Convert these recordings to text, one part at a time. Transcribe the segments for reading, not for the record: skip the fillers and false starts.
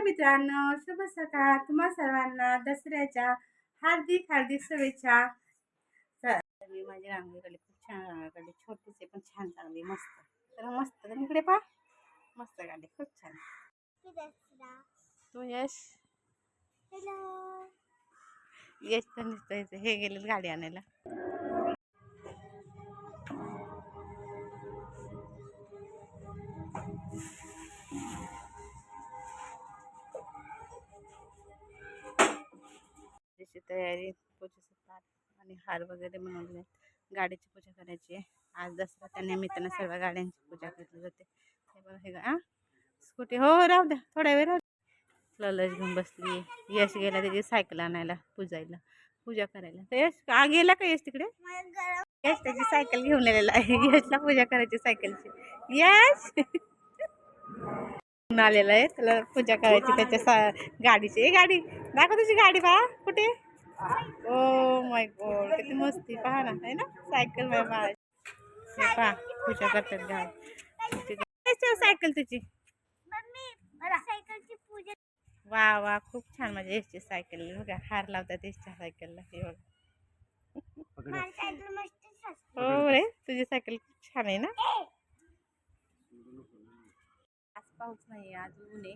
मित्रांनो, शुभ सकाळ. तुम्हा सर्वांना दसऱ्याच्या हार्दिक हार्दिक शुभेच्छा. तर मी माझी रांगोळी काढली, खूप छान रांगोळी काढली, छोटीशी पण छान चांगली मस्त. तर मस्त तर इकडे पहा, मस्त काढली, खूप छान. तू यश यश तर नुसतं हे गेले गाडी आणायला. त्याची तयारी, पूजेचं ताट आणि हार वगैरे बनवले. गाडीची पूजा करायची आहे आज दसरा, त्या निमित्तानं सर्व गाड्यांची पूजा केली जाते. हे बघा, हे का स्कूटी, हो राहू द्या, थोड्या वेळ राहू द्या. ललच घेऊन बसली. यश गेला त्याची सायकल आणायला, पूजा करायला. तर यश का गेला का यश तिकडे? यश त्याची सायकल घेऊन आलेला आहे. यशला पूजा करायची सायकलची. यश आलेला आहे, त्याला पूजा करायची त्याच्या गाडीची. गाडी दाखव तुझी गाडी, पहा कुठे. ओ माय गॉड, किती मस्ती, पहा ना, आहे ना सायकल. पहा पूजा करतात गाडी, सायकल तुझी. वा वा, खूप छान. माझ्या यशची सायकल बघा, हार लावतात यशच्या सायकलला. हे बघा, हो रे, तुझी सायकल खूप छान आहे ना. आज पाऊस नाही, आज ऊन आहे,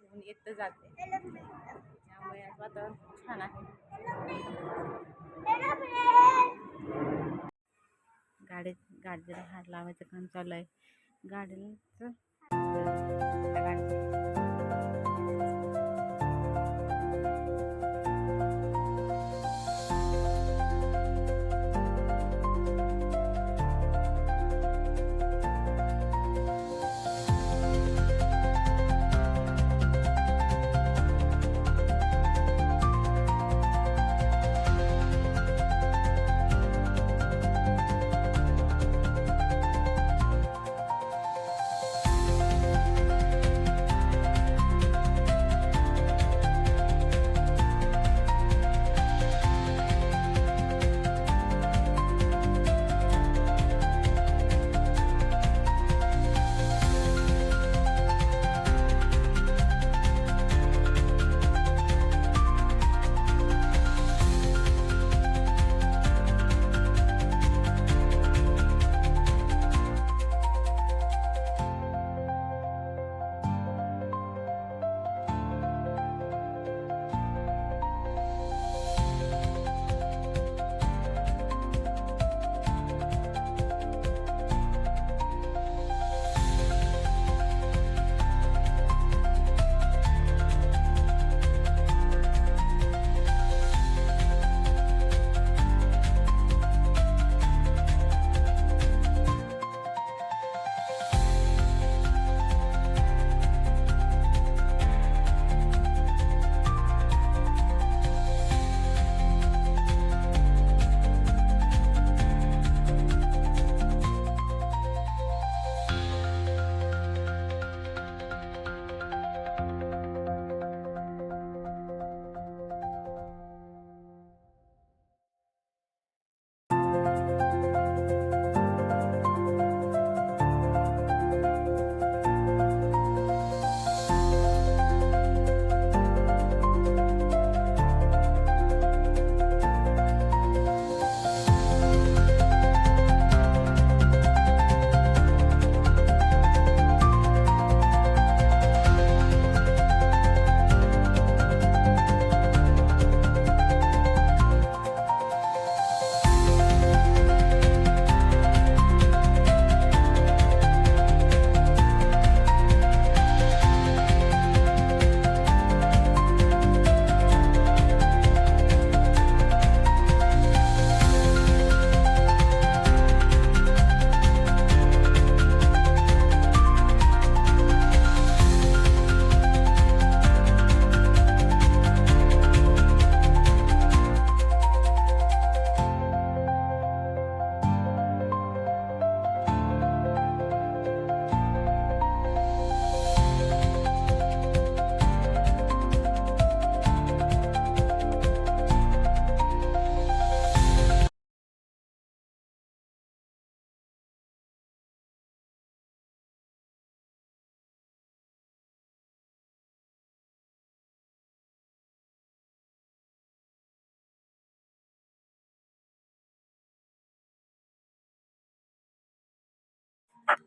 ऊन येत जाते, त्यामुळे आज वातावरण खूप छान आहे. गाडीला हार लावायचं काम चालू आहे. गाडीचं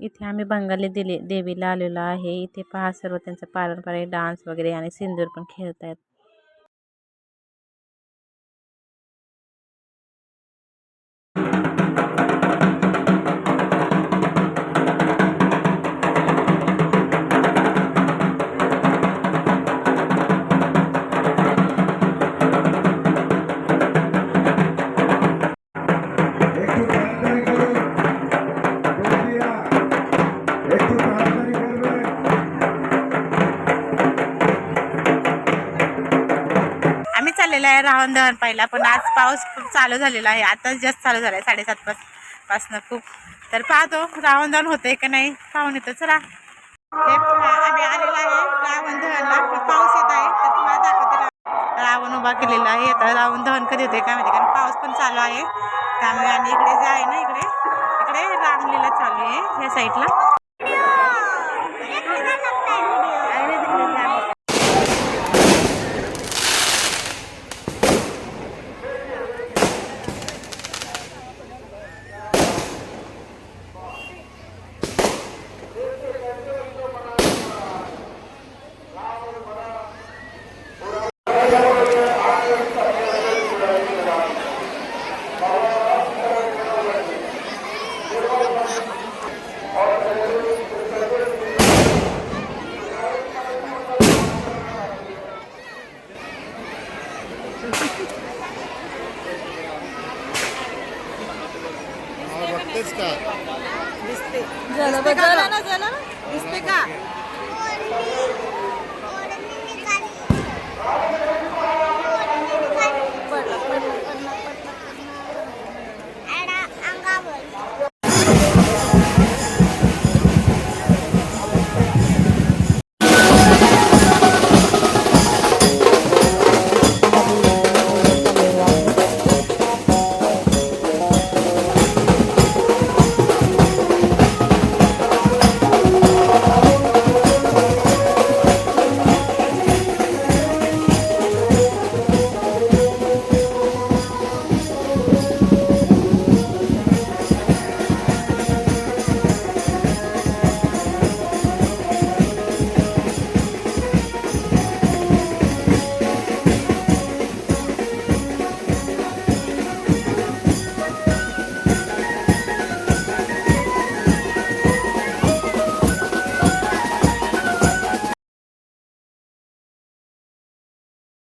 इथे आम्ही बंगाली देवीला आलेलो आहे. इथे पहा सर्व त्यांचा पारंपरिक डान्स वगैरे आणि सिंदूर पण खेळतायत. आम्ही चाललेलो आहे रावण दहन पाहिला, पण आज पाऊस खूप चालू झालेला आहे. आता जस्ट चालू झालाय 7:30 पासून खूप. तर पाहतो रावण दहन होतंय का नाही, पाहून येतो. चला हे पहा, आम्ही आलेलो आहे रावण दहनला. पाऊस येत आहे तर तुम्हाला दाखवते. रावण उभा केलेला आहे. आता रावण दहन कधी होते काय माहिती, कारण पाऊस पण चालू आहे त्यामुळे. आणि इकडे जे आहे ना, इकडे इकडे रामलीला चालू आहे ह्या साईडला. बघतेच का झालं बघ